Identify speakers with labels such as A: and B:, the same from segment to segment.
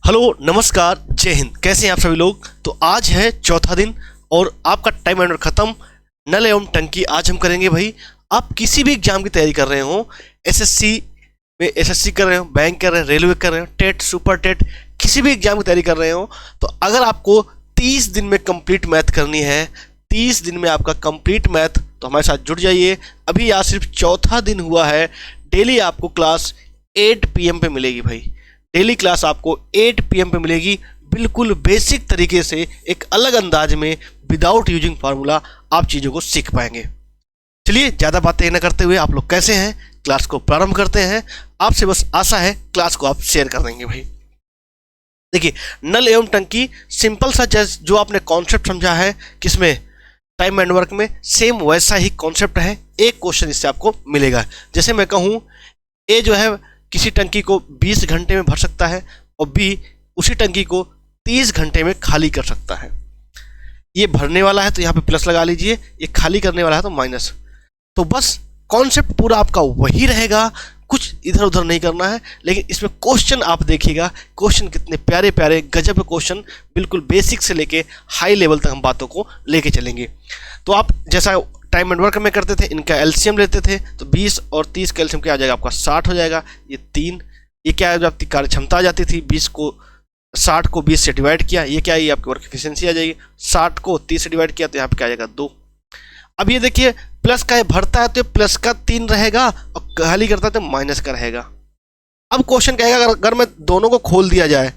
A: Hello नमस्कार जय हिंद। कैसे हैं आप सभी लोग। तो आज है चौथा दिन और आपका टाइम मैनेजमेंट खत्म। नल एवं टंकी आज हम करेंगे भाई। आप किसी भी एग्जाम की तैयारी कर रहे हो, एसएससी में एसएससी कर रहे हो, बैंक कर रहे हो, रेलवे कर रहे हो, टेट सुपर टेट, किसी भी एग्जाम की तैयारी कर रहे हो, तो अगर आपको 30 दिन में कंप्लीट मैथ करनी है, 30 दिन में आपका कंप्लीट मैथ, तो हमारे साथ जुड़ जाइए। अभी आज सिर्फ चौथा दिन हुआ है। डेली आपको क्लास 8 PM पे मिलेगी भाई। डेली क्लास आपको 8 PM पे मिलेगी, बिल्कुल बेसिक तरीके से, एक अलग अंदाज में, विदाउट यूजिंग फार्मूला आप चीज़ों को सीख पाएंगे। चलिए ज़्यादा बातें न करते हुए, आप लोग कैसे हैं, क्लास को प्रारंभ करते हैं। आपसे बस आशा है क्लास को आप शेयर कर देंगे भाई। देखिए, नल एवं टंकी सिंपल सा जस्ट जो आपने कॉन्सेप्ट समझा है किसमें, टाइम एंड वर्क में, सेम वैसा ही कॉन्सेप्ट है। एक क्वेश्चन इससे आपको मिलेगा। जैसे मैं कहूँ ए जो है किसी टंकी को 20 घंटे में भर सकता है और बी उसी टंकी को 30 घंटे में खाली कर सकता है। ये भरने वाला है तो यहाँ पे प्लस लगा लीजिए, ये खाली करने वाला है तो माइनस। तो बस कॉन्सेप्ट पूरा आपका वही रहेगा, कुछ इधर उधर नहीं करना है। लेकिन इसमें क्वेश्चन आप देखिएगा, क्वेश्चन कितने प्यारे प्यारे गजब क्वेश्चन, बिल्कुल बेसिक से लेके हाई लेवल तक हम बातों को लेके चलेंगे। तो आप जैसा टाइम एंड वर्क में करते थे, इनका एलसीएम लेते थे, तो 20 और 30 का एलसीएम क्या आ जाएगा आपका 60 हो जाएगा। ये 3, ये क्या है, आपकी कार्य क्षमता आ जाती थी, 60 को 20 से डिवाइड किया, ये क्या है, ये आपकी वर्क एफिशिएंसी आ जाएगी। 60 को 30 से डिवाइड किया तो यहाँ पे क्या आ जाएगा 2। अब ये देखिए प्लस का भरता है तो प्लस का 3 रहेगा और खाली करता है तो माइनस का रहेगा। अब क्वेश्चन कहेगा अगर मैं दोनों को खोल दिया जाए,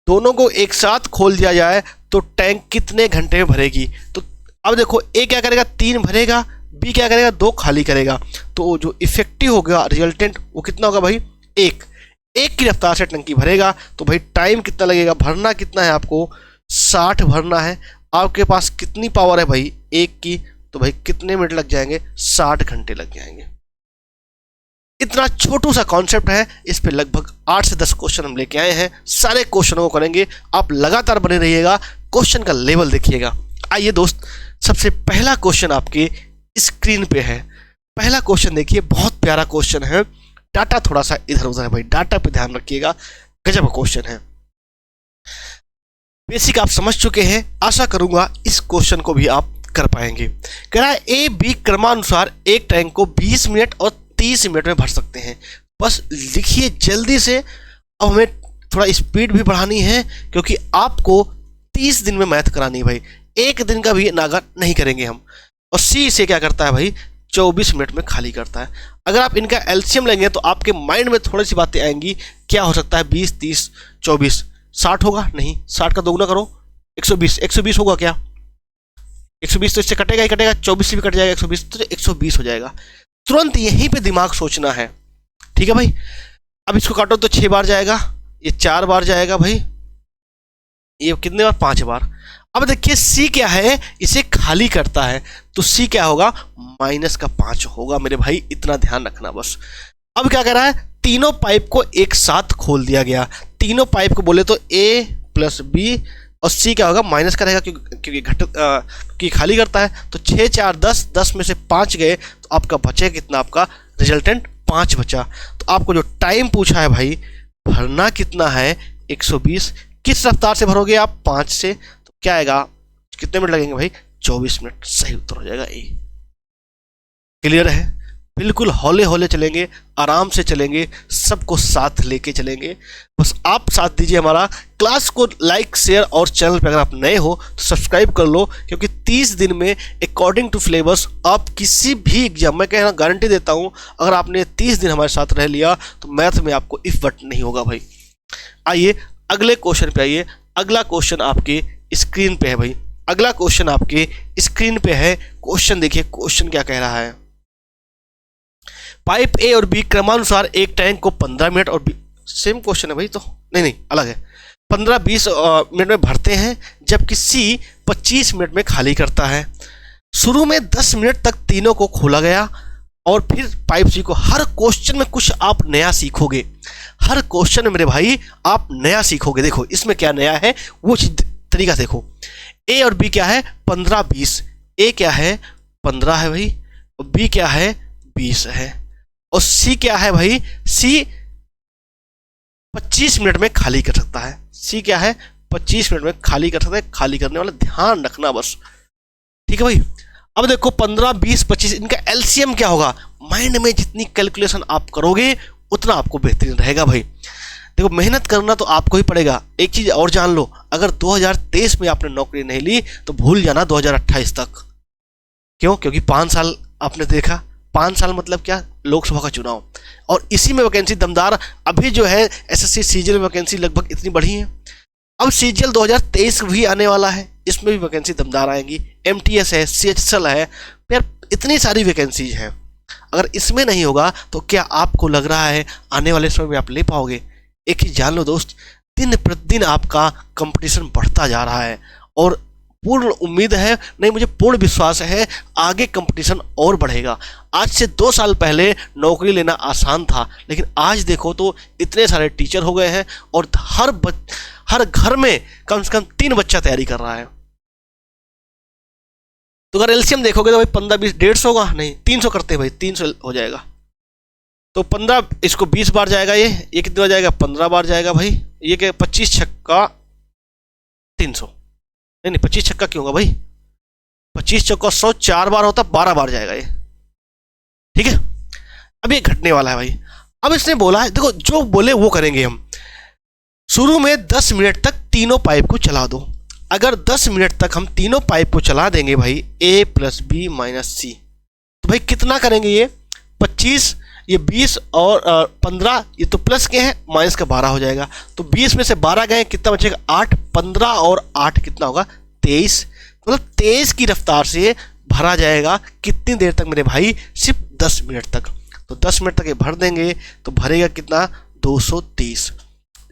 A: दोनों को एक साथ खोल दिया जाए तो टैंक कितने घंटे में भरेगी। तो अब देखो, ए क्या करेगा 3 भरेगा, बी क्या करेगा 2 खाली करेगा। तो जो इफेक्टिव होगा रिजल्टेंट वो कितना होगा भाई 1 की रफ्तार से टंकी भरेगा। तो भाई टाइम कितना लगेगा, भरना कितना है आपको 60 भरना है। आपके पास कितनी पावर है भाई 1 की, तो भाई कितने मिनट लग जाएंगे 60 घंटे लग जाएंगे। इतना छोटू सा कॉन्सेप्ट है, इस पे लगभग 8 से 10 क्वेश्चन हम लेके आए हैं। सारे क्वेश्चनों को करेंगे, आप लगातार बने रहिएगा, क्वेश्चन का लेवल देखिएगा। आइए दोस्त, सबसे पहला क्वेश्चन आपके स्क्रीन पे है। पहला क्वेश्चन देखिए, बहुत प्यारा क्वेश्चन है। डाटा थोड़ा सा इधर उधर है भाई, डाटा पे ध्यान रखिएगा, गजब क्वेश्चन है। बेसिक आप समझ चुके हैं, आशा करूंगा इस क्वेश्चन को भी आप कर पाएंगे। कह रहा है ए बी क्रमानुसार एक टैंक को 20 मिनट और 30 मिनट में भर सकते हैं। बस लिखिए जल्दी से। अब हमें थोड़ा स्पीड भी बढ़ानी है क्योंकि आपको 30 दिन में मैथ करानी है भाई, एक दिन का भी नागा नहीं करेंगे हम। और सी से क्या करता है भाई 24 मिनट में खाली करता है। अगर आप इनका एलसीएम लेंगे तो आपके माइंड में थोड़ी सी बातें आएंगी। क्या हो सकता है 20 30 24 60 होगा नहीं, 60 का दोगुना करो 120 होगा क्या, 120 तो इससे कटेगा ही कटेगा, 24 से भी कट जाएगा 120, तो 120 हो जाएगा। तुरंत यहीं पे दिमाग सोचना है, ठीक है भाई। अब इसको काटो तो 6 बार जाएगा, ये 4 बार जाएगा भाई, ये कितने बार 5 बार। अब देखिए सी क्या है, इसे खाली करता है, तो सी क्या होगा माइनस का 5 होगा मेरे भाई, इतना ध्यान रखना बस। अब क्या कर रहा है, तीनों पाइप को एक साथ खोल दिया गया। तीनों पाइप को बोले तो ए प्लस बी और सी क्या होगा माइनस का रहेगा क्योंकि खाली करता है। तो 6 4 10, 10 में से 5 गए तो आपका बचे कितना, आपका रिजल्टेंट 5 बचा। तो आपको जो टाइम पूछा है भाई, भरना कितना है 120, किस रफ्तार से भरोगे आप 5 से, तो क्या आएगा, कितने मिनट लगेंगे भाई 24 मिनट। सही उत्तर हो जाएगा ए। क्लियर है, बिल्कुल हौले हौले चलेंगे, आराम से चलेंगे, सबको साथ लेके चलेंगे। बस आप साथ दीजिए हमारा। क्लास को लाइक शेयर और चैनल पे अगर आप नए हो तो सब्सक्राइब कर लो, क्योंकि 30 दिन में अकॉर्डिंग टू सिलेबस आप किसी भी एग्जाम में कहना गारंटी देता हूँ, अगर आपने 30 दिन हमारे साथ रह लिया तो मैथ में आपको इफ बट नहीं होगा भाई। आइए अगले क्वेश्चन पे आइए। अगला क्वेश्चन आपके स्क्रीन पे है भाई, अगला क्वेश्चन आपके स्क्रीन पे है। क्वेश्चन देखिए, क्वेश्चन क्या कह रहा है। पाइप ए और बी क्रमानुसार एक टैंक को 15 मिनट और सेम क्वेश्चन है भाई, तो नहीं अलग है, 15-20 मिनट में भरते हैं, जबकि सी 25 मिनट में खाली करता है। शुरू में 10 मिनट तक तीनों को खोला गया और फिर पाइप सी को। हर क्वेश्चन में कुछ आप नया सीखोगे, हर क्वेश्चन में मेरे भाई आप नया सीखोगे। देखो इसमें क्या नया है वो तरीका देखो। ए और बी क्या है 15-20, ए क्या है 15 है भाई, और बी क्या है 20 है, और सी क्या है भाई, सी 25 मिनट में खाली कर सकता है। सी क्या है, 25 मिनट में खाली कर सकता है। खाली करने वाला ध्यान रखना बस, ठीक है भाई। अब देखो 15, 20, 25 इनका एलसीएम क्या होगा। माइंड में जितनी कैलकुलेशन आप करोगे उतना आपको बेहतरीन रहेगा भाई। देखो मेहनत करना तो आपको ही पड़ेगा। एक चीज और जान लो, अगर 2023 में आपने नौकरी नहीं ली तो भूल जाना 2028 तक। क्यों? क्योंकि 5 साल आपने देखा, 5 साल मतलब क्या, लोकसभा का चुनाव, और इसी में वैकेंसी दमदार। अभी जो है एसएससी सीजीएल में वैकेंसी लगभग इतनी बढ़ी है। अब सीजीएल 2023 भी आने वाला है, इसमें भी वैकेंसी दमदार आएंगी। एमटीएस है, सीएचएसएल है, यार इतनी सारी वैकेंसीज हैं। अगर इसमें नहीं होगा तो क्या आपको लग रहा है आने वाले समय में आप ले पाओगे? एक चीज जान लो दोस्त, दिन प्रतिदिन आपका कंपटीशन बढ़ता जा रहा है और पूर्ण उम्मीद है, नहीं मुझे पूर्ण विश्वास है, आगे कंपटीशन और बढ़ेगा। आज से 2 साल पहले नौकरी लेना आसान था, लेकिन आज देखो तो इतने सारे टीचर हो गए हैं और हर घर में कम से कम 3 बच्चा तैयारी कर रहा है। तो अगर एलसीएम देखोगे तो भाई 15, 20, 150 होगा, नहीं 300 करते हैं भाई, 300 हो जाएगा। तो 15 इसको 20 बार जाएगा, ये कितनी बार जाएगा, 15 बार जाएगा भाई। ये क्या, 25 छक्का 300, नहीं 25 छक्का क्यों होगा भाई, 25 चौका 100, 4 बार होता, 12 बार जाएगा ये, ठीक है। अब ये घटने वाला है भाई। अब इसने बोला है, देखो जो बोले वो करेंगे हम। शुरू में 10 मिनट तक तीनों पाइप को चला दो। अगर 10 मिनट तक हम तीनों पाइप को चला देंगे भाई, a + b - c, तो भाई कितना करेंगे, ये 25, ये 20 और 15, ये तो प्लस के हैं, माइनस का 12 हो जाएगा। तो 20 में से 12 गए, कितना बचेगा, 8, 15 और 8 कितना होगा, 23। मतलब 23 की रफ्तार से भरा जाएगा। कितनी देर तक मेरे भाई, सिर्फ 10 मिनट तक। तो 10 मिनट तक ये भर देंगे तो भरेगा कितना, 230।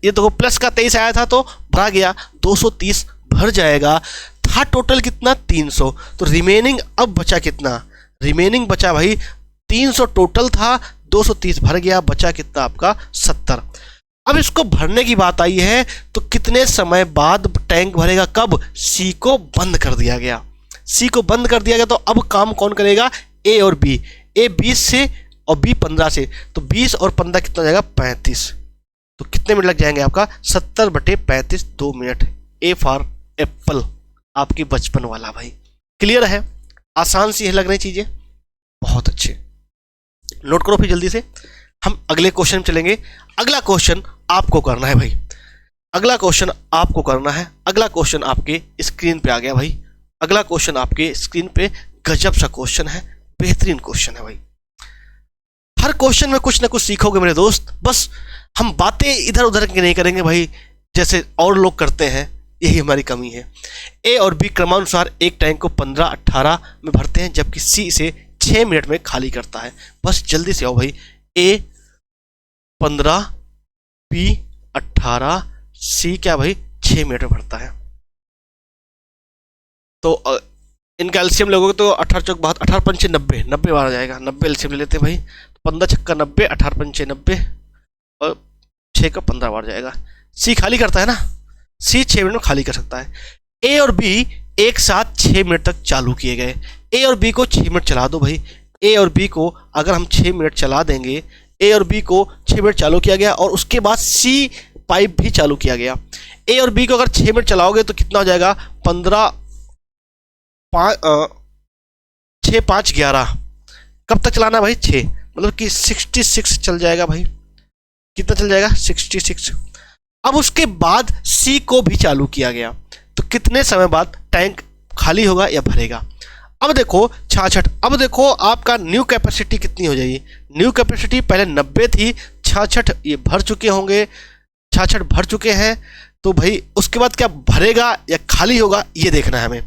A: ये तो प्लस का 23 आया था तो भरा गया, 230 भर जाएगा। था टोटल कितना, 300। तो रिमेनिंग अब बचा कितना, रिमेनिंग बचा भाई 300 टोटल था, 230 भर गया, बचा कितना आपका 70। अब इसको भरने की बात आई है तो कितने समय बाद टैंक भरेगा, कब, सी को बंद कर दिया गया। सी को बंद कर दिया गया तो अब काम कौन करेगा, ए और बी। ए 20 से और बी 15 से, तो 20 और 15 कितना जाएगा, 35। तो कितने मिनट लग जाएंगे आपका, 70/35, 2 मिनट। ए फॉर एप्पल, आपकी बचपन वाला भाई। क्लियर है, आसान सी है लग रही चीजें, बहुत अच्छे। नोट करो फिर जल्दी से, हम अगले क्वेश्चन चलेंगे। अगला क्वेश्चन आपको करना है भाई, अगला क्वेश्चन आपको करना है। अगला क्वेश्चन आपके स्क्रीन पे आ गया भाई। अगला क्वेश्चन आपके स्क्रीन पे गजब सा क्वेश्चन है, बेहतरीन क्वेश्चन है भाई। हर क्वेश्चन में कुछ ना कुछ सीखोगे मेरे दोस्त। बस हम बातें इधर उधर की नहीं करेंगे भाई, जैसे और लोग करते हैं, यही हमारी कमी है। ए और बी क्रमानुसार एक टैंक को 15-18 में भरते हैं, जबकि सी इसे 6 मिनट में खाली करता है। बस जल्दी से आओ भाई। ए 15, बी 18, सी क्या भाई 6 मिनट में भरता है। तो इनका एलसीएम लोगोगे तो 18 चौक 18 पंचे 90, 90 बार आ जाएगा। 90 एलसीएम ले लेते हैं भाई। 15 छक्का 90, 18 पंचे 90 और 6 का 15 बार जाएगा। सी खाली करता है ना, सी 6 मिनट में खाली कर सकता है। ए और बी एक साथ 6 मिनट तक चालू किए गए। ए और बी को 6 मिनट चला दो भाई। ए और बी को अगर हम 6 मिनट चला देंगे, ए और बी को 6 मिनट चालू किया गया और उसके बाद सी पाइप भी चालू किया गया। ए और बी को अगर 6 मिनट चलाओगे तो कितना हो जाएगा, 15, 6, 5, 11। कब तक चलाना भाई, 6, मतलब कि 66 चल जाएगा भाई। कितना चल जाएगा, 66। अब उसके बाद सी को भी चालू किया गया तो कितने समय बाद टैंक खाली होगा या भरेगा। अब देखो 66, अब देखो आपका न्यू कैपेसिटी कितनी हो जाएगी। न्यू कैपेसिटी पहले 90 थी, 66 ये भर चुके होंगे, 66 भर चुके हैं। तो भाई उसके बाद क्या भरेगा या खाली होगा ये देखना है हमें।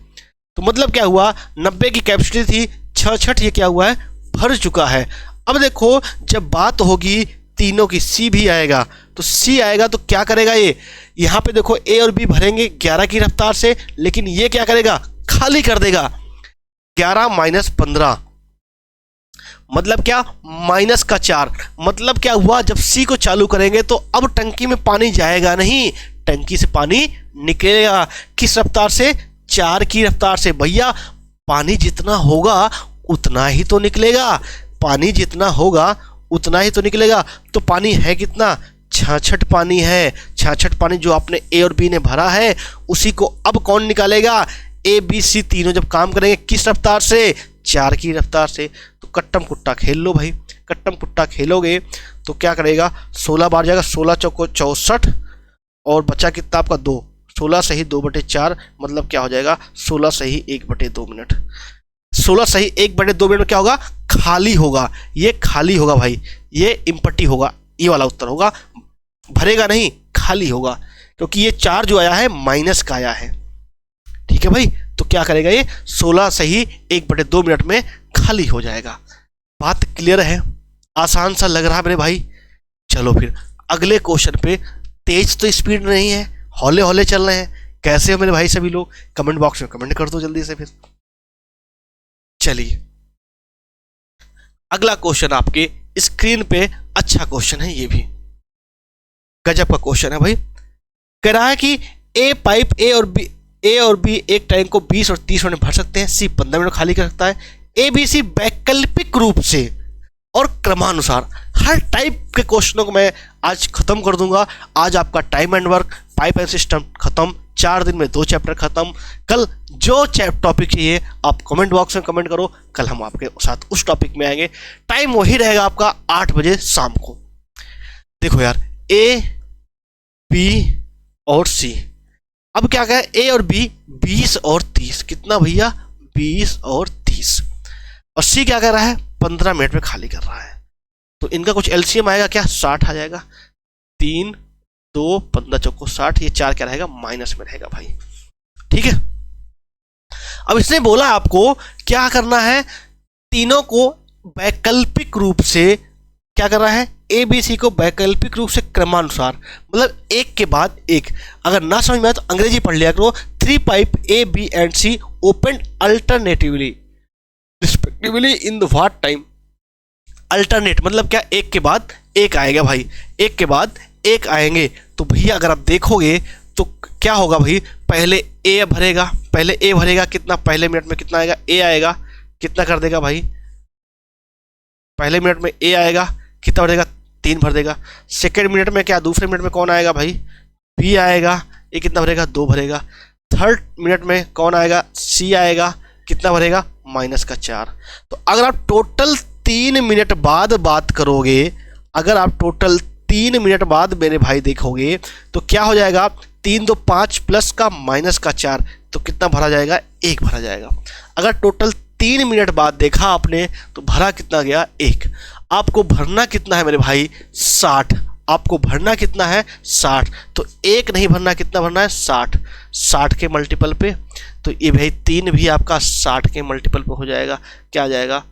A: तो मतलब क्या हुआ, 90 की कैपेसिटी थी, 66 ये क्या हुआ है, भर चुका है। अब देखो जब बात होगी तीनों की, सी भी आएगा तो सी आएगा तो क्या करेगा, ये यहाँ पे देखो ए और बी भरेंगे 11 की रफ्तार से, लेकिन ये क्या करेगा, खाली कर देगा। 11 - 15 मतलब क्या, -4। मतलब क्या हुआ, जब सी को चालू करेंगे तो अब टंकी में पानी जाएगा नहीं, टंकी से पानी निकलेगा। किस रफ्तार से, 4 की रफ्तार से। भैया पानी जितना होगा उतना ही तो निकलेगा, पानी जितना होगा उतना ही तो निकलेगा। तो पानी है कितना, 66 पानी है। 66 पानी जो आपने ए और बी ने भरा है उसी को अब कौन निकालेगा, ए बी सी तीनों जब काम करेंगे किस रफ्तार से, 4 की रफ्तार से। तो कट्टम कुट्टा खेल लो भाई, कट्टम कुट्टा खेलोगे तो क्या करेगा, 16 बार जाएगा, 16 चौको 64 और बचा कितना आपका 2, 16 सही 2/4 मतलब क्या हो जाएगा 16 सही 1/2 मिनट। 16 सही 1/2 मिनट क्या होगा, खाली होगा, ये खाली होगा भाई, ये इम्पटी होगा, ये वाला उत्तर होगा, भरेगा नहीं खाली होगा, क्योंकि ये 4 जो आया है माइनस का आया है। ठीक है भाई, तो क्या करेगा ये 16 सही 1/2 मिनट में खाली हो जाएगा। बात क्लियर है, आसान सा लग रहा है मेरे भाई। चलो फिर अगले क्वेश्चन पे, तेज तो स्पीड नहीं है, हौले हौले चल रहे हैं। कैसे हो मेरे भाई सभी लोग, कमेंट बॉक्स में कमेंट कर दो जल्दी से। फिर चलिए अगला क्वेश्चन आपके स्क्रीन पे, अच्छा क्वेश्चन है ये भी, गजब का क्वेश्चन है भाई। कह रहा है कि ए पाइप ए और बी एक टाइम को 20 और 30 मिनट भर सकते हैं, सी 15 मिनट खाली कर सकता है, ए बी सी वैकल्पिक रूप से और क्रमानुसार। हर टाइप के क्वेश्चनों को मैं आज खत्म कर दूंगा। आज आपका time and work, pipe and system खत्म, 4 दिन में 2 चैप्टर खत्म। कल जो टॉपिक चाहिए आप कमेंट बॉक्स में कमेंट करो, कल हम आपके साथ उस टॉपिक में आएंगे। टाइम वही रहेगा आपका 8 बजे शाम को। देखो यार, ए बी और सी, अब क्या कहे, ए और बी 20 और 30, कितना भैया 20 और 30, और सी क्या कर रहा है 15 मिनट में खाली कर रहा है। तो इनका कुछ एलसीएम आएगा क्या, 60 आ जाएगा, 3 2 15 चौको 60, ये 4 क्या रहेगा माइनस में रहेगा भाई। ठीक है, अब इसने बोला आपको क्या करना है, तीनों को वैकल्पिक रूप से क्या कर रहा है, ए बी सी को वैकल्पिक रूप से क्रमानुसार, मतलब एक के बाद एक। अगर ना समझ में आए तो अंग्रेजी पढ़ लिया करो। 3 pipe A B and C open alternatively respectively in the what time. Alternate मतलब क्या, एक के बाद एक आएगा भाई, एक के बाद एक आएंगे। तो भैया अगर आप देखोगे तो क्या होगा भाई, पहले ए भरेगा, पहले ए भरेगा कितना, पहले मिनट में कितना आएगा, ए आएगा, कितना कर देगा भाई, पहले मिनट में ए आएगा, कितना भरेगा 3 भर देगा। सेकेंड मिनट में क्या, दूसरे मिनट में कौन आएगा भाई, बी आएगा, ये कितना भरेगा 2 भरेगा। थर्ड मिनट में कौन आएगा, सी आएगा, कितना भरेगा -4। तो अगर आप टोटल 3 मिनट बाद बात करोगे, अगर आप टोटल 3 मिनट बाद मेरे भाई देखोगे तो क्या हो जाएगा, 3 2 5 प्लस का -4, तो कितना भरा जाएगा, 1 भरा जाएगा। अगर टोटल 3 मिनट बाद देखा आपने तो भरा कितना गया, 1। आपको भरना कितना है मेरे भाई 60, आपको भरना कितना है 60, तो 1 नहीं भरना, कितना भरना है 60, 60 के मल्टीपल पे। तो ये भाई 3 भी आपका 60 के मल्टीपल पे हो जाएगा, क्या आ जाएगा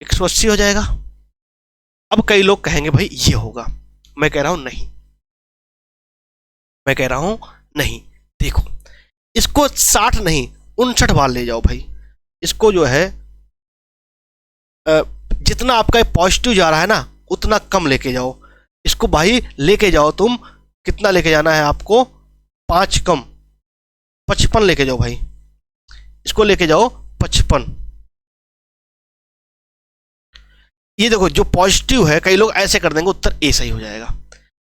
A: 180 हो जाएगा। अब कई लोग कहेंगे भाई ये होगा, मैं कह रहा हूं नहीं, मैं कह रहा हूं नहीं। देखो इसको 60 नहीं 59 बार ले जाओ भाई, इसको जो है जितना आपका पॉजिटिव जा रहा है ना उतना कम लेके जाओ इसको भाई, लेके जाओ तुम, कितना लेके जाना है आपको, 5 कम 55 लेके जाओ भाई, इसको लेके जाओ 55। ये देखो जो पॉजिटिव है, कई लोग ऐसे कर देंगे उत्तर ए सही हो जाएगा।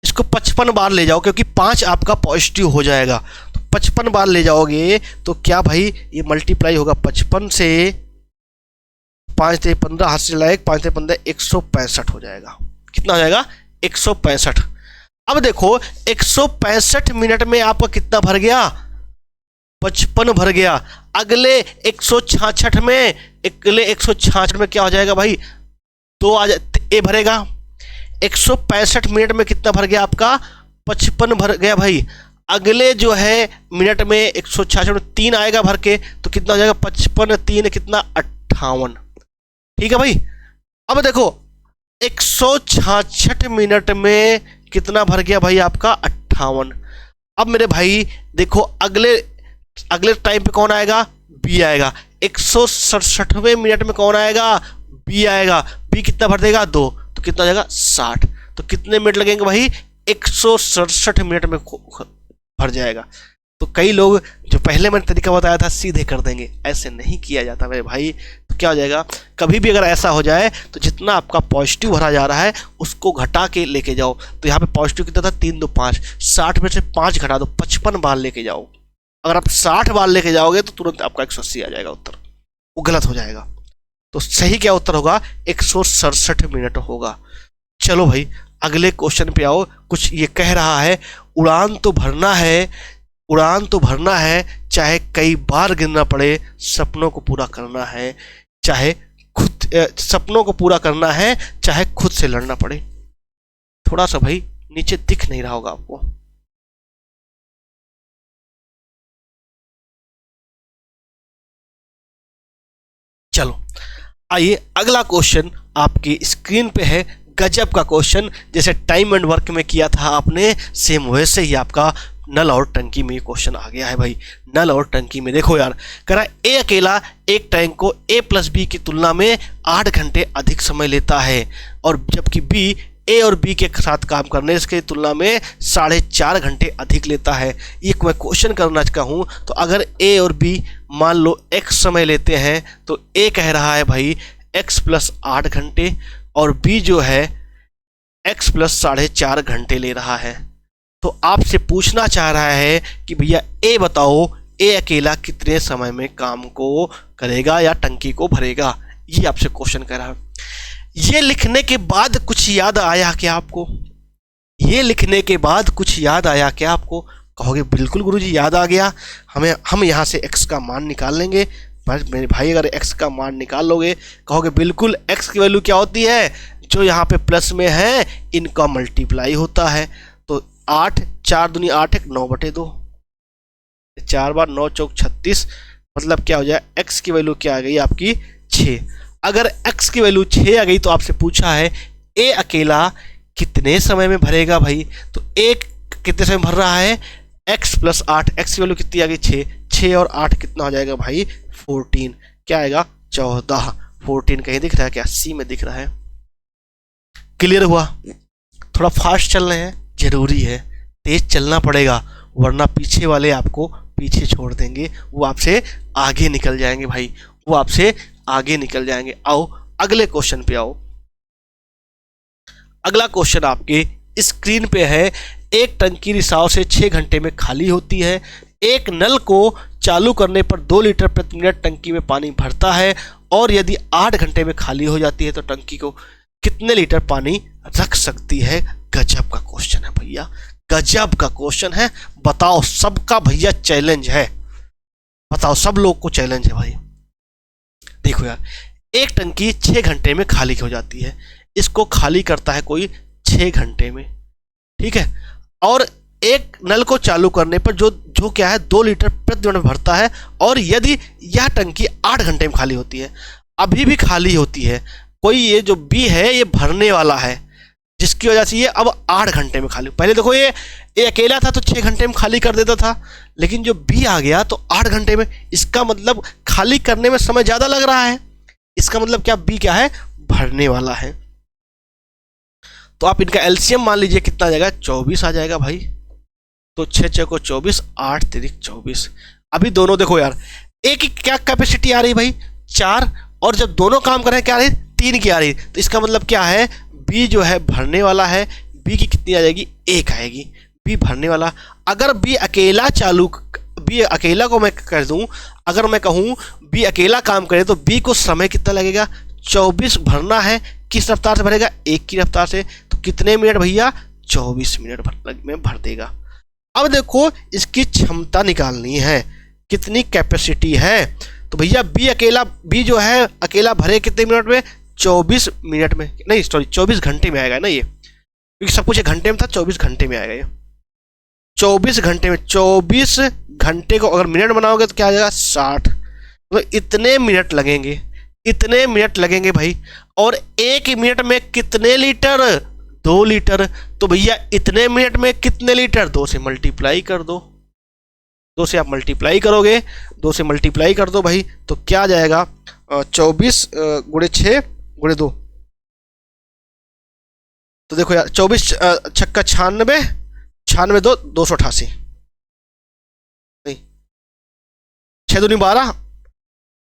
A: इसको 55 बार ले जाओ क्योंकि 5 आपका पॉजिटिव हो जाएगा, तो 55 बार ले जाओगे तो क्या भाई ये मल्टीप्लाई होगा 55 से, 5 से 15 हाथ से लायक, 5 से 15 165 हो जाएगा। कितना हो जाएगा 165। अब देखो 165 मिनट में आपका कितना भर गया, 55 भर गया। अगले 166 में, अगले 166 में क्या हो जाएगा भाई, 2 आ जाए, ए भरेगा। 165 मिनट में कितना भर गया आपका, 55 भर गया भाई। अगले जो है मिनट में 166 में 3 आएगा भर के, तो कितना हो जाएगा 55 3 कितना 58। ठीक है भाई। अब देखो 166 मिनट में कितना भर गया भाई आपका 58। अब मेरे भाई देखो अगले टाइम पे कौन आएगा, बी आएगा। 167वें मिनट में कौन आएगा, बी आएगा। बी कितना भर देगा 2, तो कितना हो जाएगा 60। तो कितने मिनट लगेंगे भाई, 167 मिनट में भर जाएगा। तो कई लोग जो पहले मैंने तरीका बताया था सीधे कर देंगे, ऐसे नहीं किया जाता मेरे भाई। तो क्या हो जाएगा, कभी भी अगर ऐसा हो जाए तो जितना आपका पॉजिटिव भरा जा रहा है उसको घटा के लेके जाओ। तो यहाँ पे पॉजिटिव कितना था, 3 2 5, 60 में से 5 घटा दो, 55 बार लेके जाओ। अगर आप 60 बार लेके जाओगे तो तुरंत आपका 180 आ जाएगा उत्तर, वो गलत हो जाएगा। तो सही क्या उत्तर होगा, 167 मिनट होगा। चलो भाई अगले क्वेश्चन पे आओ। कुछ ये कह रहा है, उड़ान तो भरना है, उड़ान तो भरना है, चाहे कई बार गिरना पड़े, सपनों को पूरा करना है, चाहे खुद सपनों को पूरा करना है, चाहे खुद से लड़ना पड़े। थोड़ा सा भाई नीचे दिख नहीं रहा होगा आपको। चलो आइए अगला क्वेश्चन आपकी स्क्रीन पे है, गजब का क्वेश्चन। जैसे टाइम एंड वर्क में किया था आपने, सेम वैसे ही आपका नल और टंकी में क्वेश्चन आ गया है भाई। नल और टंकी में देखो यार, कह रहा है ए अकेला एक टैंक को ए प्लस बी की तुलना में 8 घंटे अधिक समय लेता है, और जबकि बी ए और बी के साथ काम करने की तुलना में 4.5 घंटे अधिक लेता है। ये मैं क्वेश्चन करना कहूँ तो अगर ए और बी मान लो एक्स समय लेते हैं, तो ए कह रहा है भाई एक्स प्लस 8 घंटे, और बी जो है एक्स प्लस 4.5 घंटे ले रहा है। तो आपसे पूछना चाह रहा है कि भैया ए बताओ, ए अकेला कितने समय में काम को करेगा या टंकी को भरेगा, ये आपसे क्वेश्चन कर रहा है। ये लिखने के बाद कुछ याद आया क्या आपको, ये लिखने के बाद कुछ याद आया क्या आपको? कहोगे बिल्कुल गुरुजी याद आ गया, हम यहाँ से x का मान निकाल लेंगे। पर मेरे भाई अगर x का मान निकाल लोगे, कहोगे बिल्कुल x की वैल्यू क्या होती है, जो यहाँ पे प्लस में है इनका मल्टीप्लाई होता है। तो 8 4 दूनी 8 1 9/2, 4 बार 9 चौक 36, मतलब क्या हो जाए, x की वैल्यू क्या आ गई आपकी 6। अगर x की वैल्यू 6 आ गई तो आपसे पूछा है a अकेला कितने समय में भरेगा भाई। तो एक कितने समय भर रहा है, x प्लस 8, x की वैल्यू कितनी आ गई 6, 6 और 8 कितना हो जाएगा भाई 14, क्या आएगा 14। 14 कहीं दिख रहा है क्या, सी में दिख रहा है। क्लियर हुआ? थोड़ा फास्ट चल रहे हैं, जरूरी है, तेज चलना पड़ेगा, वरना पीछे वाले आपको पीछे छोड़ देंगे, वो आपसे आगे निकल जाएंगे भाई, वो आपसे आगे निकल जाएंगे। आओ अगले क्वेश्चन पे आओ। अगला क्वेश्चन आपके स्क्रीन पे है, एक टंकी रिसाव से 6 घंटे में खाली होती है, एक नल को चालू करने पर 2 लीटर प्रति मिनट टंकी में पानी भरता है, और यदि 8 घंटे में खाली हो जाती है तो टंकी को कितने लीटर पानी रख सकती है। गजब का क्वेश्चन है भैया, गजब का क्वेश्चन है। बताओ, सबका भैया चैलेंज है, बताओ सब लोग को चैलेंज है भाई। देखो यार, एक टंकी 6 घंटे में खाली हो जाती है, इसको खाली करता है कोई 6 घंटे में, ठीक है, और एक नल को चालू करने पर जो क्या है 2 लीटर प्रति मिनट भरता है, और यदि यह टंकी 8 घंटे में खाली होती है, अभी भी खाली होती है, कोई ये जो बी है ये भरने वाला है, जिसकी वजह से ये अब 8 घंटे में खाली। पहले देखो ये अकेला था तो 6 घंटे में खाली कर देता था, लेकिन जो बी आ गया तो 8 घंटे में, इसका मतलब खाली करने में समय ज़्यादा लग रहा है, इसका मतलब क्या बी क्या है, भरने वाला है। तो आप इनका एलसीएम मान लीजिए कितना आ जाएगा, 24 आ जाएगा भाई। तो 6 6 को 24, 8 3 24। अभी दोनों देखो यार, एक की क्या कैपेसिटी आ रही भाई 4, और जब दोनों काम कर रहे हैं क्या आ रही 3 की आ रही, तो इसका मतलब क्या है, बी जो है भरने वाला है, बी की कितनी आ जाएगी 1 आएगी, बी भरने वाला। अगर बी अकेला बी अकेला को मैं कर दूं, अगर मैं कहूं बी अकेला काम करे तो बी को समय कितना लगेगा, 24 भरना है, किस रफ्तार से भरेगा, 1 की रफ्तार से, तो कितने मिनट भैया 24 मिनट में भर देगा। अब देखो इसकी क्षमता निकालनी है, कितनी कैपेसिटी है, तो भैया बी जो है अकेला भरे कितने मिनट में, 24 मिनट में, नहीं सॉरी 24 घंटे में आएगा ना ये, क्योंकि सब कुछ घंटे में था, 24 घंटे में आएगा ये, 24 घंटे में। 24 घंटे को अगर मिनट बनाओगे तो क्या आ जाएगा 60, तो इतने मिनट लगेंगे, इतने मिनट लगेंगे भाई। और 1 मिनट में कितने लीटर, 2 लीटर, तो भैया इतने मिनट में कितने लीटर, 2 से मल्टीप्लाई कर दो, 2 से आप मल्टीप्लाई करोगे, 2 से मल्टीप्लाई कर दो भाई, तो क्या आ जाएगा 24 गुणे 6 गुणे 2, तो देखो यार 24 छक्का 96, 96 2 288, 6 दूनी 12,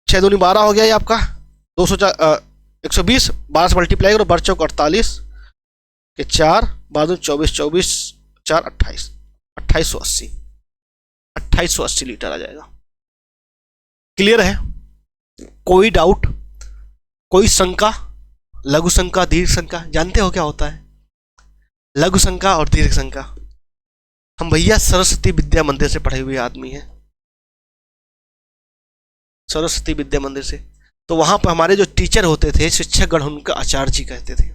A: 6 दूनी 12 हो गया ये आपका 120, 12 से मल्टीप्लाई करो, 12 चौक 48 के 4, 12 24, 24 4 28, 2880 लीटर आ जाएगा। क्लियर है? कोई डाउट, कोई शंका? लघु शंका, दीर्घ शंका जानते हो क्या होता है? लघु शंका और दीर्घ शंका हम भैया सरस्वती विद्या मंदिर से पढ़े हुए आदमी हैं, सरस्वती विद्या मंदिर से। तो वहां पर हमारे जो टीचर होते थे, शिक्षक गण, उनका आचार्य जी कहते थे,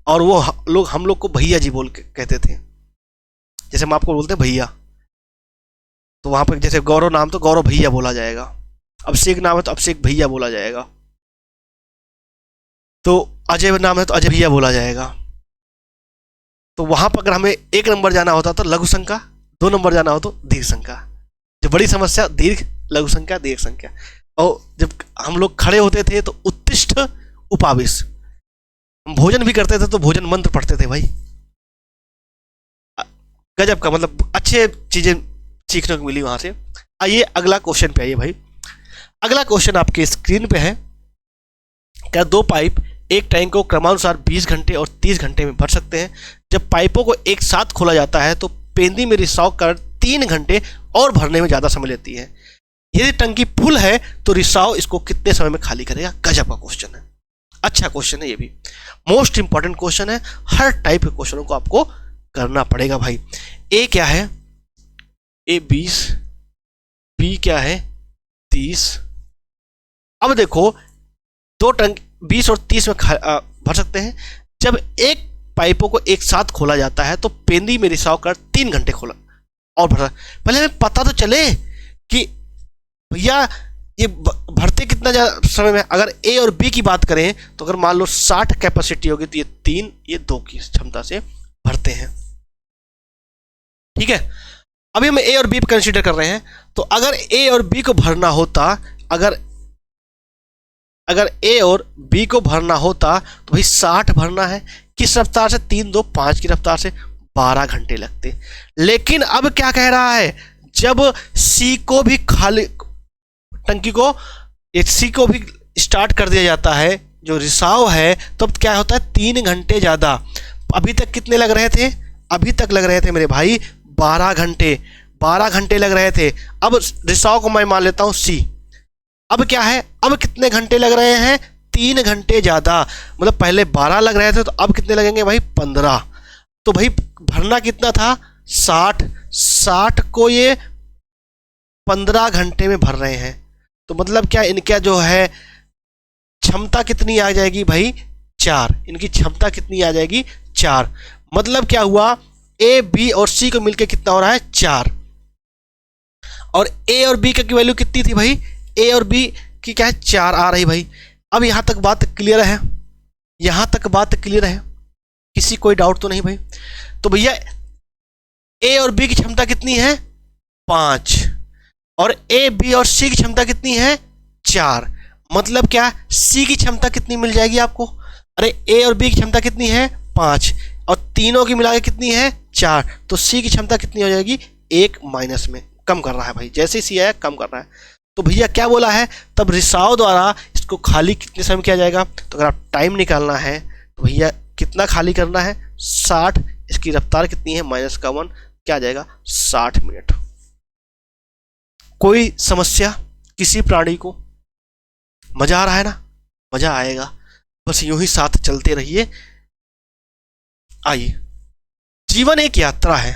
A: और वो लोग हम लोग को भैया जी बोल के कहते थे। जैसे हम आपको बोलते हैं भैया, तो वहां पर जैसे गौरव नाम तो गौरव भैया बोला जाएगा, अभिषेक नाम है तो अभिषेक भैया बोला जाएगा, तो अजय नाम है तो अजय भैया बोला जाएगा। तो वहां पर अगर हमें 1 नंबर जाना होता तो लघु संख्या, 2 नंबर जाना हो तो दीर्घ संख्या। जो बड़ी समस्या दीर्घ, लघु संख्या, दीर्घ संख्या। और जब हम लोग खड़े होते थे तो उत्तिष्ठ उपाविश, हम भोजन भी करते थे तो भोजन मंत्र पढ़ते थे भाई। गजब का, मतलब अच्छे चीजें सीखने को मिली वहां से। आइए अगला क्वेश्चन पे आइए भाई। अगला क्वेश्चन आपके स्क्रीन पे है। क्या 2 पाइप एक टैंक को क्रमानुसार 20 घंटे और 30 घंटे में भर सकते हैं? जब पाइपों को एक साथ खोला जाता है तो पेंदी में रिसाव कर 3 घंटे और भरने में ज़्यादा समय लेती है। यदि टंकी फुल है तो रिसाव इसको कितने समय में खाली करेगा? गजब का क्वेश्चन है, अच्छा क्वेश्चन है, ये भी मोस्ट इंपॉर्टेंट क्वेश्चन है। हर टाइप के क्वेश्चनों को आपको करना पड़ेगा भाई। ए क्या है? ए 20, बी क्या है? 30। अब देखो 2 टंक 20 और 30 में भर सकते हैं। जब एक पाइपों को एक साथ खोला जाता है तो पेंदी में रिसाव कर 3 घंटे खोला और भरा। पहले हमें पता तो चले कि भैया ये भरते कितना समय में। अगर ए और बी की बात करें तो अगर मान लो 60 कैपेसिटी होगी तो ये 3, ये 2 की क्षमता से भरते हैं। ठीक है, अभी हम ए और बी कंसीडर कर रहे हैं। तो अगर ए और बी को भरना होता, अगर ए और बी को भरना होता तो भाई 60 भरना है। किस रफ्तार से? 3, 2, 5 की रफ्तार से 12 घंटे लगते। लेकिन अब क्या कह रहा है? जब सी को भी खाली, टंकी को सी को भी स्टार्ट कर दिया जाता है, जो रिसाव है, तो अब क्या होता है? 3 घंटे ज़्यादा। अभी तक कितने लग रहे थे? अभी तक लग रहे थे मेरे भाई 12 घंटे, 12 घंटे लग रहे थे। अब रिसाव को मैं मान लेता हूँ सी। अब क्या है? अब कितने घंटे लग रहे हैं? 3 घंटे ज़्यादा। मतलब पहले 12 लग रहे थे तो अब कितने लगेंगे भाई? 15। तो भाई भरना कितना था? 60। 60 को ये 15 घंटे में भर रहे हैं। तो मतलब क्या, इनका जो है क्षमता कितनी आ जाएगी भाई? 4। इनकी क्षमता कितनी आ जाएगी? 4। मतलब क्या हुआ? ए, बी और सी को मिलकर कितना हो रहा है? 4। और ए और बी की वैल्यू कितनी थी भाई? ए और बी की क्या है? 4 आ रही भाई। अब यहां तक बात क्लियर है? यहां तक बात क्लियर है? किसी कोई डाउट तो नहीं भाई? तो भैया ए और बी की क्षमता कितनी है? 5। और ए, बी और सी की क्षमता कितनी है? 4। मतलब क्या, सी की क्षमता कितनी मिल जाएगी आपको? अरे ए और बी की क्षमता कितनी है? 5। और तीनों की मिला के कितनी है? 4। तो सी की क्षमता कितनी हो जाएगी? 1 माइनस में कम कर रहा है भाई। जैसे ही सी आया कम कर रहा है। तो भैया क्या बोला है? तब रिसाव द्वारा इसको खाली कितने समय में किया जाएगा? तो अगर आप टाइम निकालना है तो भैया कितना खाली करना है? 60। इसकी रफ्तार कितनी है? -1, क्या आ जाएगा? 60 मिनट। कोई समस्या किसी प्राणी को? मजा आ रहा है ना? मजा आएगा, बस यूं ही साथ चलते रहिए। आइए, जीवन एक यात्रा है,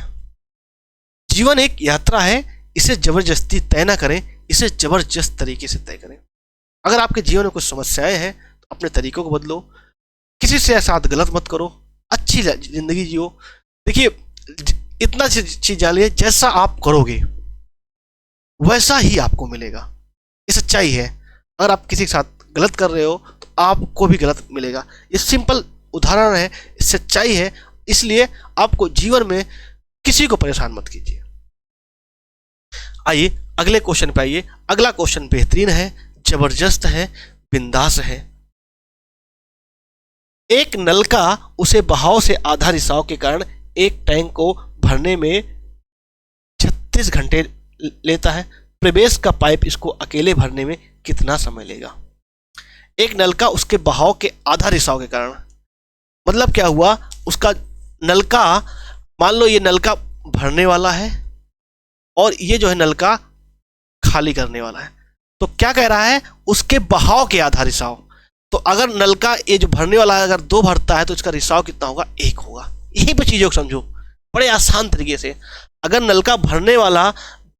A: जीवन एक यात्रा है। इसे जबरदस्ती तय ना करें, इसे जबरदस्त तरीके से तय करें। अगर आपके जीवन में कुछ समस्याएं हैं तो अपने तरीकों को बदलो, किसी से साथ गलत मत करो, अच्छी जिंदगी जियो। देखिए, इतना चीज जान लीजिए, जैसा आप करोगे वैसा ही आपको मिलेगा। ये सच्चाई है। अगर आप किसी के साथ गलत कर रहे हो तो आपको भी गलत मिलेगा। ये सिंपल उदाहरण है, सच्चाई है। इसलिए आपको जीवन में किसी को परेशान मत कीजिए। आइए अगले क्वेश्चन पे आइए। अगला क्वेश्चन बेहतरीन है, जबरदस्त है, बिंदास है। एक नलका उसे बहाव से आधा रिसाव के कारण एक टैंक को भरने में 36 घंटे लेता है। प्रवेश का पाइप इसको अकेले भरने में कितना समय लेगा। एक नल का उसके बहाव के आधा रिसाव के कारण, मतलब क्या हुआ, उसका नलका, मान लो ये नलका भरने वाला है और ये जो है नलका खाली करने वाला है, तो क्या कह रहा है, उसके बहाव के आधा रिसाव। तो अगर नलका ये जो भरने वाला है अगर 2 भरता है तो इसका रिसाव कितना होगा, 1 होगा। यहीं पर चीजों को समझो बड़े आसान तरीके से। अगर नलका भरने वाला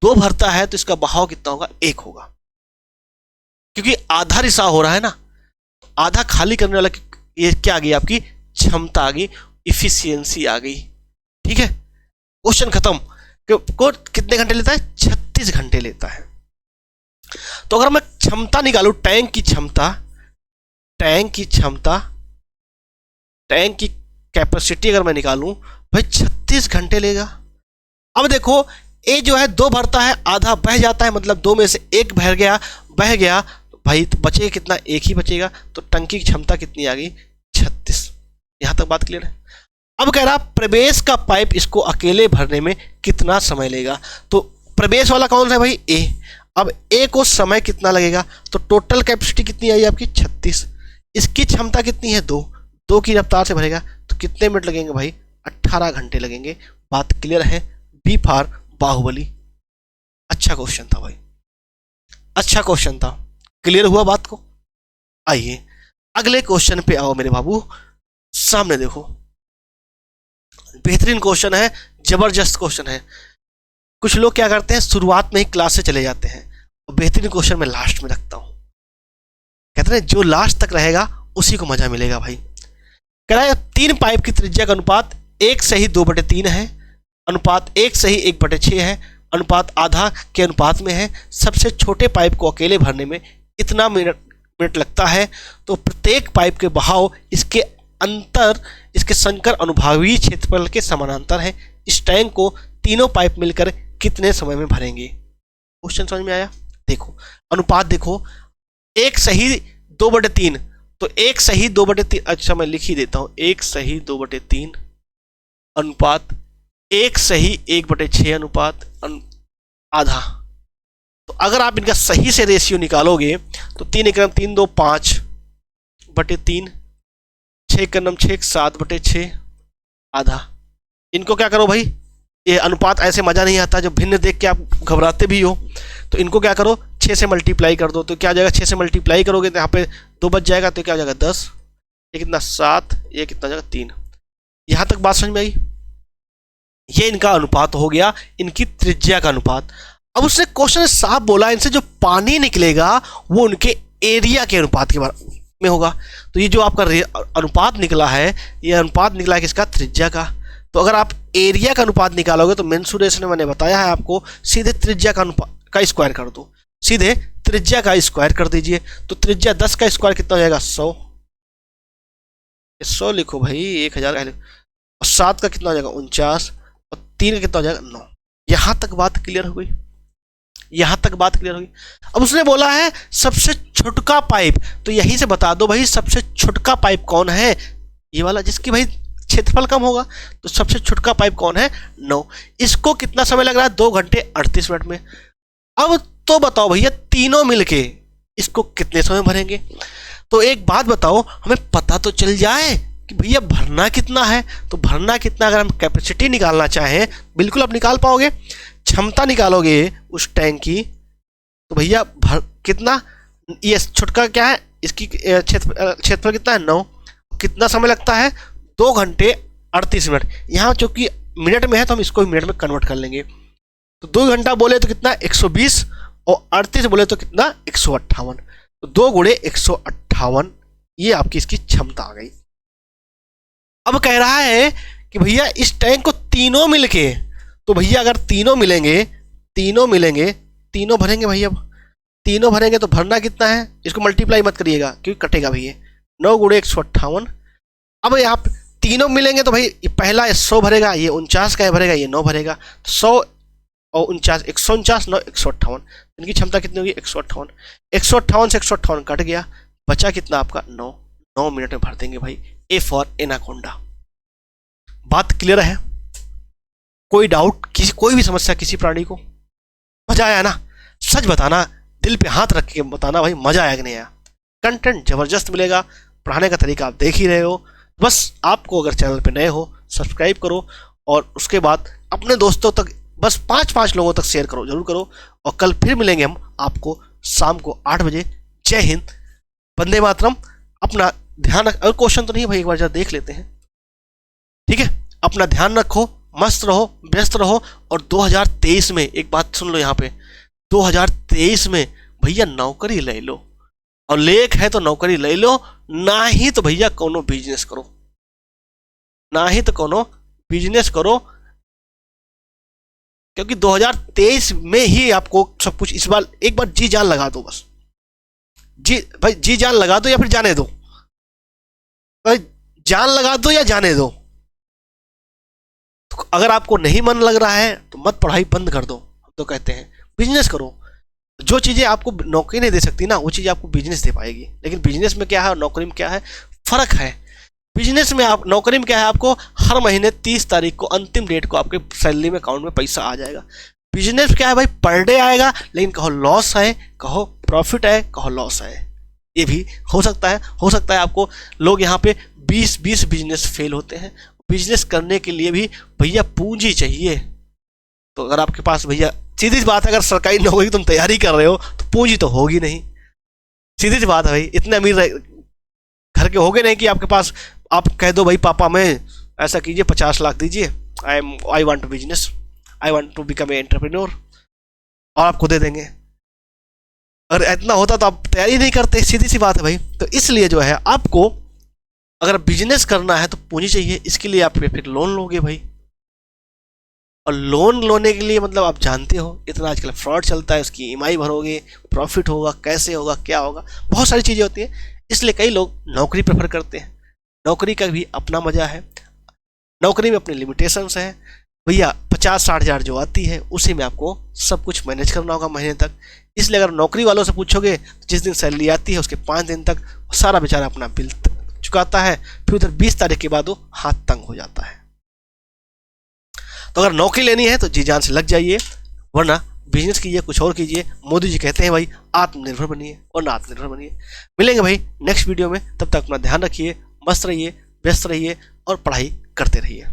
A: 2 भरता है तो इसका बहाव कितना होगा, 1 होगा, क्योंकि आधा रिसाव हो रहा है ना। आधा खाली करने वाला ये क्या आ गई, आपकी क्षमता आ गई, इफिशियंसी आ गई। ठीक है, क्वेश्चन खत्म। को कितने घंटे लेता है, 36 घंटे लेता है। तो अगर मैं क्षमता निकालू, टैंक की क्षमता, टैंक की कैपेसिटी अगर मैं निकालूं भाई 36 घंटे लेगा। अब देखो ये जो है 2 भरता है, आधा बह जाता है, मतलब 2 में से 1 बह गया तो भाई तो बचेगा कितना, 1 ही बचेगा। तो टंकी की क्षमता कितनी आ गई, 36। यहां तक बात क्लियर है। अब कह रहा प्रवेश का पाइप इसको अकेले भरने में कितना समय लेगा। तो प्रवेश वाला कौन सा है भाई, ए। अब ए को समय कितना लगेगा, तो टोटल कैपेसिटी कितनी आई आपकी 36, इसकी क्षमता कितनी है 2 की रफ्तार से भरेगा तो कितने मिनट लगेंगे भाई, 18 घंटे लगेंगे। बात क्लियर है, बी फॉर बाहुबली। अच्छा क्वेश्चन था भाई, अच्छा क्वेश्चन था, क्लियर हुआ बात को। आइए अगले क्वेश्चन पे आओ मेरे बाबू, सामने देखो, बेहतरीन क्वेश्चन है, जबरदस्त क्वेश्चन है। कुछ लोग क्या करते हैं, शुरुआत में ही क्लास से चले जाते हैं और बेहतरीन क्वेश्चन मैं लास्ट में रखता हूं। कहते हैं जो लास्ट तक रहेगा उसी को मजा मिलेगा भाई। कह रहा है 3 पाइप की त्रिज्या का अनुपात 1:2/3 है, अनुपात 1:1/6 है, अनुपात आधा के अनुपात में है। सबसे छोटे पाइप को अकेले भरने में इतना मिनट लगता है। तो प्रत्येक पाइप के बहाव इसके संकर अनुभागीय क्षेत्रफल के समानांतर है। इस टैंक को तीनों पाइप मिलकर कितने समय में भरेंगे। क्वेश्चन समझ में आया। देखो अनुपात देखो, 1:2/3, तो 1:2/3, अच्छा मैं लिख ही देता हूं, 1:2/3 अनुपात 1:1/6 अनुपात आधा। तो अगर आप इनका सही से रेशियो निकालोगे तो 3 × 3 2 5/3, 6 × 6 7/6 आधा। इनको क्या करो भाई, ये अनुपात ऐसे मजा नहीं आता, जो भिन्न देख के आप घबराते भी हो, तो इनको क्या करो 6 से मल्टीप्लाई कर दो। तो क्या आ जाएगा, 6 से मल्टीप्लाई करोगे तो यहाँ पे 2 बच जाएगा, तो क्या आ जाएगा 10, ये कितना 7, ये कितना जाएगा 3। यहां तक बात समझ में आई। ये इनका अनुपात हो गया, इनकी त्रिज्या का अनुपात। अब उसने क्वेश्चन साफ बोला, इनसे जो पानी निकलेगा वो उनके एरिया के अनुपात के में होगा। तो ये जो आपका अनुपात निकला है, ये अनुपात निकला है किसका, त्रिज्या का। तो अगर आप एरिया का अनुपात निकालोगे तो मेंसुरेशन में मैंने बताया है आपको, सीधे त्रिज्या का का स्क्वायर कर दो, सीधे त्रिज्या का स्क्वायर कर दीजिए। तो त्रिज्या 10 का स्क्वायर कितना हो जाएगा, 100। 100 लिखो भाई, 1000 और 7 का कितना हो जाएगा 49, और 3 का कितना हो जाएगा 9। यहां तक बात क्लियर हो गई, यहां तक बात क्लियर होगी। अब उसने बोला है सबसे छोटका पाइप, तो यहीं से बता दो भाई सबसे छोटका पाइप कौन है, ये वाला जिसकी भाई क्षेत्रफल कम होगा। तो सबसे छोटका पाइप कौन है, 9। इसको कितना समय लग रहा है, 2 घंटे 38 मिनट में। अब तो बताओ भैया तीनों मिलके इसको कितने समय भरेंगे। तो एक बात बताओ, हमें पता तो चल जाए कि भैया भरना कितना है। तो भरना कितना, अगर हम कैपेसिटी निकालना चाहें बिल्कुल आप निकाल पाओगे। क्षमता निकालोगे उस टैंक की, तो भैया भर कितना, ये छोटका क्या है, इसकी क्षेत्रफल कितना है 9, कितना समय लगता है 2 घंटे 38 मिनट। यहाँ चूंकि मिनट में है तो हम इसको मिनट में कन्वर्ट कर लेंगे। तो 2 घंटा बोले तो कितना 120, और 38 बोले तो कितना 158। तो 2 × 158, ये आपकी इसकी क्षमता आ गई। अब कह रहा है कि भैया इस टैंक को तीनों मिलके, तो भैया अगर तीनों मिलेंगे तीनों भरेंगे भैया, अब तीनों भरेंगे तो भरना कितना है, इसको मल्टीप्लाई मत करिएगा क्योंकि कटेगा भैया, 9 × 158। अब यहाँ तीनों मिलेंगे तो भाई पहला 100 भरेगा, ये 49 का भरेगा, ये 9 भरेगा। तो 100 और 49, 149 9 158, इनकी क्षमता कितनी होगी 158। 158 से 158 कट गया, बचा कितना आपका 9 मिनट में भर देंगे भाई। A for anaconda. बात क्लियर है, कोई डाउट, कोई भी समस्या किसी प्राणी को, मजा आया ना। सच बताना, दिल पे हाथ रख के बताना भाई मजा आया कि नहीं आया। कंटेंट जबरदस्त मिलेगा, पढ़ाने का तरीका आप देख ही रहे हो। बस आपको अगर चैनल पे नए हो सब्सक्राइब करो और उसके बाद अपने दोस्तों तक बस 5-5 लोगों तक शेयर करो, जरूर करो। और कल फिर मिलेंगे हम आपको शाम को 8 बजे। जय हिंद, वंदे मातरम। अपना ध्यान रख, और क्वेश्चन तो नहीं भाई, एक बार जरा देख लेते हैं, ठीक है। अपना ध्यान रखो, मस्त रहो, व्यस्त रहो। और 2023 में एक बात सुन लो यहाँ पे, 2023 में भैया नौकरी ले लो, और लेख है तो नौकरी ले लो, ना ही तो भैया कोनो बिजनेस करो, ना ही तो कोनो बिजनेस करो। क्योंकि 2023 में ही आपको सब कुछ, इस बार एक बार जी जान लगा दो बस। जी भाई, जी जान लगा दो या फिर जाने दो भाई, जान लगा दो या जाने दो। तो अगर आपको नहीं मन लग रहा है तो मत पढ़ाई बंद कर दो। हम तो कहते हैं बिजनेस करो। जो चीजें आपको नौकरी नहीं दे सकती ना, वो चीजें आपको बिजनेस दे पाएगी। लेकिन बिजनेस में क्या है और नौकरी में क्या है, फर्क है। बिजनेस में आप, नौकरी में क्या है, आपको हर महीने 30 तारीख को अंतिम डेट को आपके सैलरी में अकाउंट में पैसा आ जाएगा। बिजनेस क्या है भाई, पर डे आएगा, लेकिन कहो लॉस है, कहो प्रॉफिट है, कहो लॉस है, ये भी हो सकता है। हो सकता है आपको, लोग यहाँ पे 20 बिजनेस फेल होते हैं। बिजनेस करने के लिए भी भैया पूंजी चाहिए। तो अगर आपके पास भैया, सीधी सी बात है, अगर सरकारी नौकरी की तुम तैयारी कर रहे हो तो पूंजी तो होगी नहीं। सीधी सी बात है भाई, इतने अमीर घर के होगे नहीं कि आपके पास आप कह दो भाई पापा मैं ऐसा कीजिए 50 लाख दीजिए, I want to business, I want to become a entrepreneur, और आपको दे देंगे। अगर इतना होता तो आप तैयारी नहीं करते, सीधी सी बात है भाई। तो इसलिए जो है, आपको अगर बिजनेस करना है तो पूंजी चाहिए। इसके लिए आप फिर लोन लोगे भाई, और लोन लेने के लिए मतलब आप जानते हो इतना आजकल फ्रॉड चलता है, उसकी ईएमआई भरोगे, प्रॉफिट होगा, कैसे होगा, क्या होगा, बहुत सारी चीज़ें होती हैं। इसलिए कई लोग नौकरी प्रेफर करते हैं। नौकरी का भी अपना मजा है, नौकरी में अपने लिमिटेशंस हैं भैया। 50-60 हज़ार जो आती है उसी में आपको सब कुछ मैनेज करना होगा महीने तक। इसलिए अगर नौकरी वालों से पूछोगे तो जिस दिन सैलरी आती है उसके 5 दिन तक सारा बेचारा अपना बिल चुकाता है, फिर उधर 20 तारीख के बाद वो हाथ तंग हो जाता है। तो अगर नौकरी लेनी है तो जी जान से लग जाइए, वरना बिजनेस कीजिए, कुछ और कीजिए। मोदी जी कहते हैं भाई आत्मनिर्भर बनिए, और ना आत्मनिर्भर बनिए। मिलेंगे भाई नेक्स्ट वीडियो में, तब तक अपना ध्यान रखिए, मस्त रहिए, व्यस्त रहिए और पढ़ाई करते रहिए।